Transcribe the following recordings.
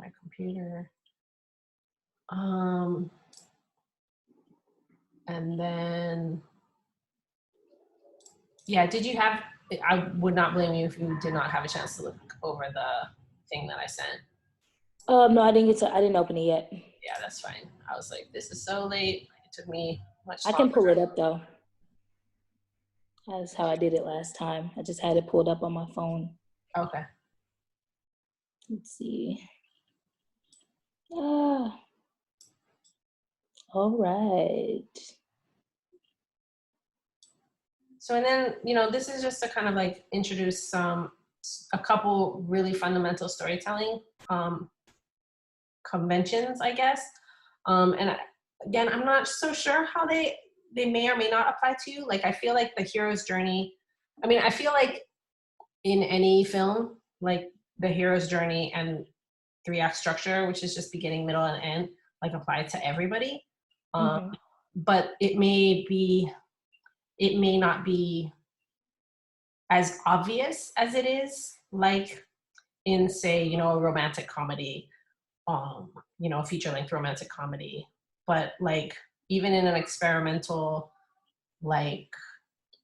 my computer. And then, yeah, did you have, I would not blame you if you did not have a chance to look over the thing that I sent. No, I didn't open it yet. Yeah, that's fine. I was like, this is so late. It took me much longer. I can pull it up though. That's how I did it last time. I just had it pulled up on my phone. Okay. Let's see. All right. So, and then, this is just to kind of like introduce a couple really fundamental storytelling conventions, I guess. And again, I'm not so sure how they may or may not apply to you. Like, I feel like the hero's journey, I feel like in any film, like the hero's journey and 3-act structure, which is just beginning, middle, and end, like apply to everybody. But it may not be as obvious as it is, like in, say, a romantic comedy, a feature-length romantic comedy. But like even in an experimental, like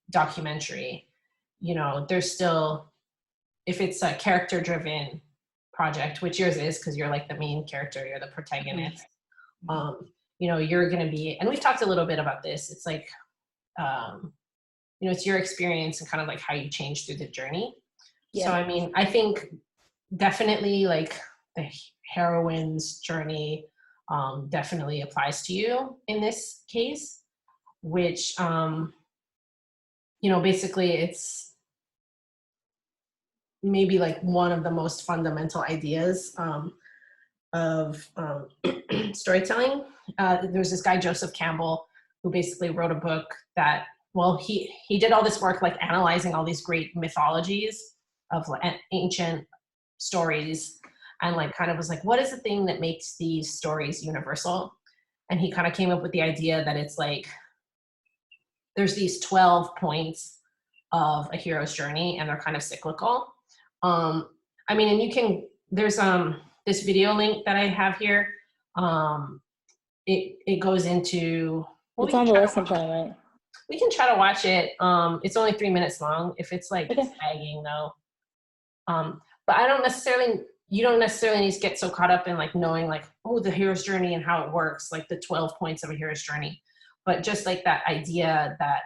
documentary, there's still, if it's a character-driven project, which yours is, because you're like the main character, you're the protagonist. You're going to be, and we've talked a little bit about this. It's like, it's your experience and kind of like how you change through the journey. Yeah. So, I think definitely like the heroine's journey definitely applies to you in this case, which, basically it's maybe like one of the most fundamental ideas of storytelling. There's this guy, Joseph Campbell, who basically wrote a book that, well, he did all this work like analyzing all these great mythologies of ancient stories, and like kind of was like, what is the thing that makes these stories universal? And he kind of came up with the idea that it's like there's these 12 points of a hero's journey, and they're kind of cyclical. And there's this video link that I have here. It goes into, it's on the lesson plan, right? We can try to watch it. It's only 3 minutes long. If it's like sagging though. But you don't necessarily need to get so caught up in like knowing like, oh, the hero's journey and how it works, like the 12 points of a hero's journey. But just like that idea that,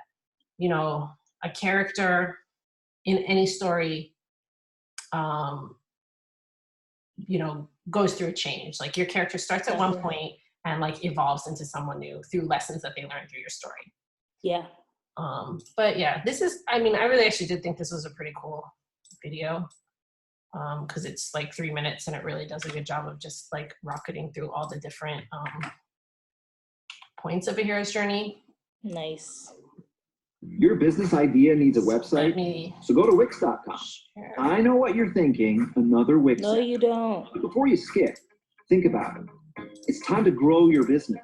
a character in any story, goes through a change. Like your character starts at one point and like evolves into someone new through lessons that they learn through your story. Yeah. But yeah, this is, I really actually did think this was a pretty cool video. Because it's like 3 minutes and it really does a good job of just like rocketing through all the different points of a hero's journey. Nice. Your business idea needs a website, so go to Wix.com. Sure. I know what you're thinking, another Wix. No, you don't. But before you skip, think about it. It's time to grow your business.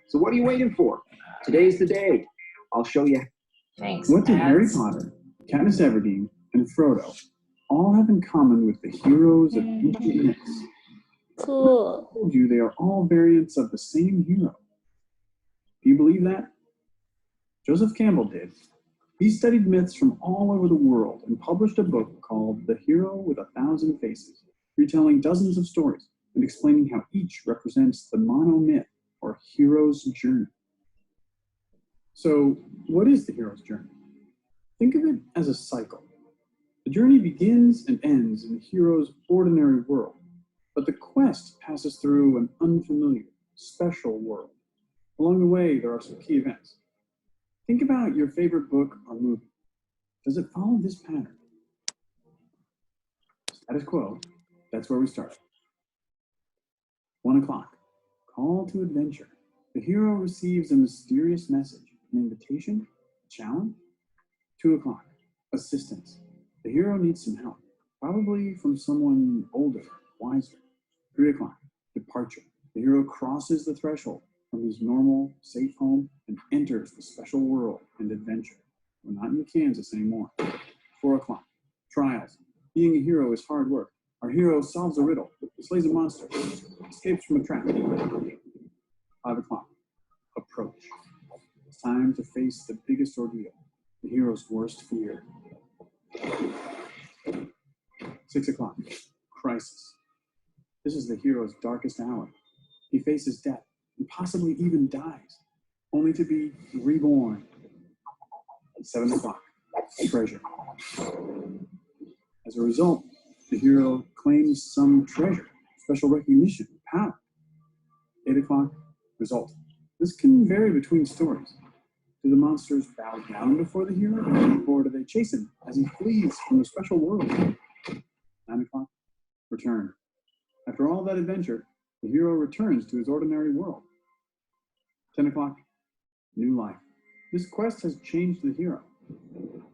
So what are you waiting for? Today's the day. I'll show you. Thanks. What do Harry Potter, Katniss Everdeen, and Frodo all have in common with the heroes of ancient myths? Cool. I told you they are all variants of the same hero. Do you believe that? Joseph Campbell did. He studied myths from all over the world and published a book called The Hero with a Thousand Faces, retelling dozens of stories and explaining how each represents the monomyth or hero's journey. So, what is the hero's journey? Think of it as a cycle. The journey begins and ends in the hero's ordinary world, but the quest passes through an unfamiliar, special world. Along the way, there are some key events. Think about your favorite book or movie. Does it follow this pattern? Status quo, that's where we start. 1 o'clock, call to adventure. The hero receives a mysterious message, an invitation, a challenge. 2 o'clock, assistance. The hero needs some help, probably from someone older, wiser. 3 o'clock, departure. The hero crosses the threshold from his normal, safe home and enters the special world and adventure. We're not in Kansas anymore. 4 o'clock, trials. Being a hero is hard work. Our hero solves a riddle, slays a monster, escapes from a trap. 5 o'clock. Approach. It's time to face the biggest ordeal, the hero's worst fear. 6 o'clock. Crisis. This is the hero's darkest hour. He faces death and possibly even dies, only to be reborn. 7 o'clock. Treasure. As a result, the hero claims some treasure, special recognition, power. 8 o'clock. Result. This can vary between stories. Do the monsters bow down before the hero, or do they chase him as he flees from the special world? 9 o'clock. Return. After all that adventure, the hero returns to his ordinary world. 10 o'clock. New life. This quest has changed the hero.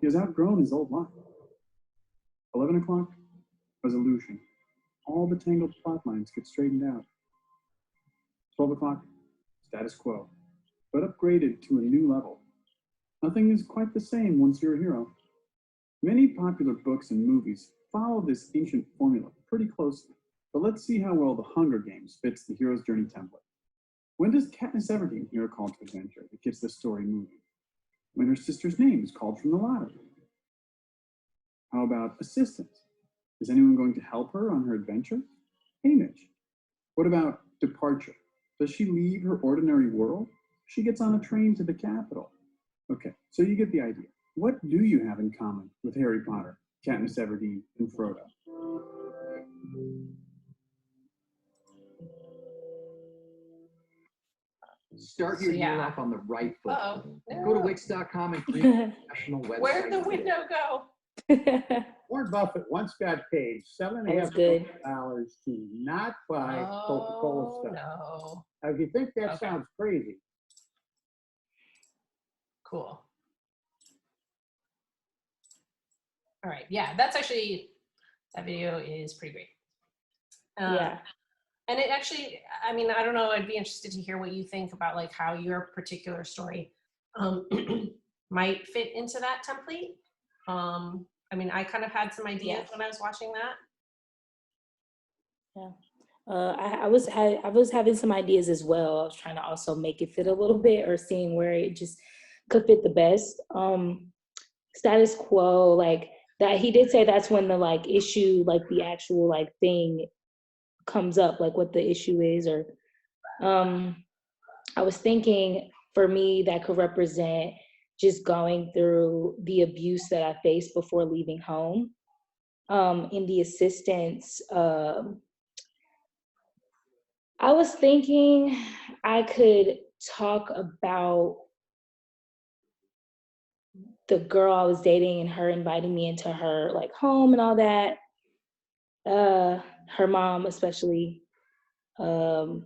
He has outgrown his old life. 11 o'clock. Resolution. All the tangled plot lines get straightened out. 12 o'clock. Status quo, but upgraded to a new level. Nothing is quite the same once you're a hero. Many popular books and movies follow this ancient formula pretty closely, but let's see how well The Hunger Games fits the hero's journey template. When does Katniss Everdeen hear a call to adventure that gets the story moving? When her sister's name is called from the ladder. How about assistance? Is anyone going to help her on her adventure? Haymitch. What about departure? Does she leave her ordinary world? She gets on a train to the capital. Okay, so you get the idea. What do you have in common with Harry Potter, Katniss Everdeen, and Frodo? Start your year off on the right foot. Uh-oh. Go to Wix.com and create a professional website. Where'd the window go? Warren Buffett once got paid That's good. $7.5 to not buy Coca-Cola Oh, stock. no. Now, if you think that Okay. sounds crazy, Cool. All right. Yeah, that's actually, that video is pretty great. Yeah. And it actually, I mean, I don't know, I'd be interested to hear what you think about like how your particular story might fit into that template. I mean, I kind of had some ideas Yeah. when I was watching that. I was having some ideas as well. I was trying to also make it fit a little bit, or seeing where it just could fit the best. Status quo, like that, he did say that's when the like issue, like the actual like thing comes up, like what the issue is. Or I was thinking, for me, that could represent just going through the abuse that I faced before leaving home. In the assistance, I was thinking I could talk about the girl I was dating and her inviting me into her like home and all that. Her mom especially. And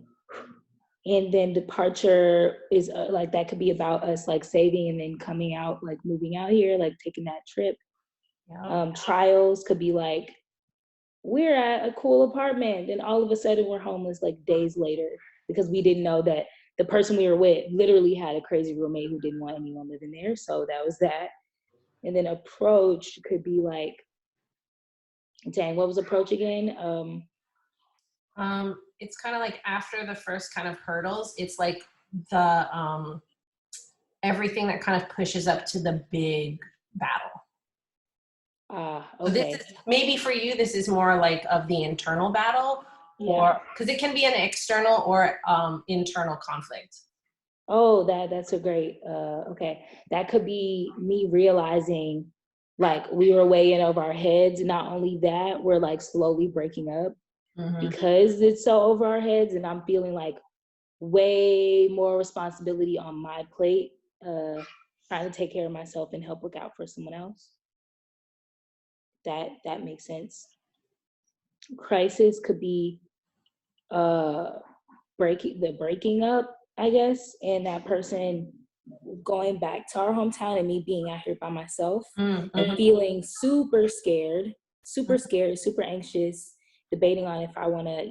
then departure is like, that could be about us like saving and then coming out, like moving out here, like taking that trip. Yeah. Trials could be like, we're at a cool apartment and all of a sudden we're homeless like days later, because we didn't know that the person we were with literally had a crazy roommate who didn't want anyone living there. So that was that. And then approach could be like, dang, what was approach again? It's kind of like after the first kind of hurdles, it's like the everything that kind of pushes up to the big battle. So Okay. this is, maybe for you, this is more like of the internal battle, Yeah. or because it can be an external or internal conflict. Oh, that's a great, okay. That could be me realizing like we were way in over our heads. Not only that, we're like slowly breaking up because it's so over our heads, and I'm feeling like way more responsibility on my plate, trying to take care of myself and help look out for someone else. That makes sense. Crisis could be breaking up, I guess, and that person going back to our hometown and me being out here by myself and feeling super scared, super anxious, debating on if I want to,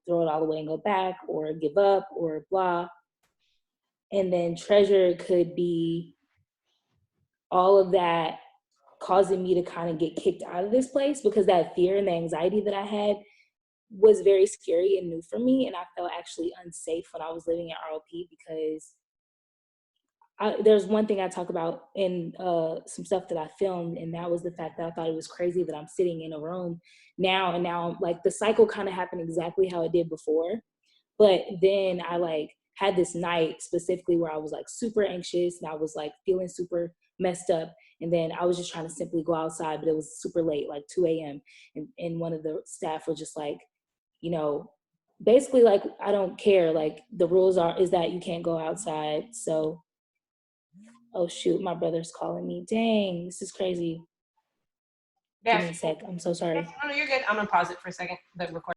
throw it all away and go back, or give up, or blah. And then treasure could be all of that causing me to kind of get kicked out of this place, because that fear and the anxiety that I had was very scary and new for me. And I felt actually unsafe when I was living in ROP, because there's one thing I talk about in some stuff that I filmed, and that was the fact that I thought it was crazy that I'm sitting in a room now, and now like the cycle kind of happened exactly how it did before. But then I like had this night specifically where I was like super anxious and I was like feeling super messed up. And then I was just trying to simply go outside, but it was super late, like 2 a.m. And one of the staff was just like, you know, basically like, I don't care. Like the rules is that you can't go outside. So, oh shoot, my brother's calling me. Dang, this is crazy. Yeah. Give me a sec. I'm so sorry. No, you're good. I'm gonna pause it for a second. The recording.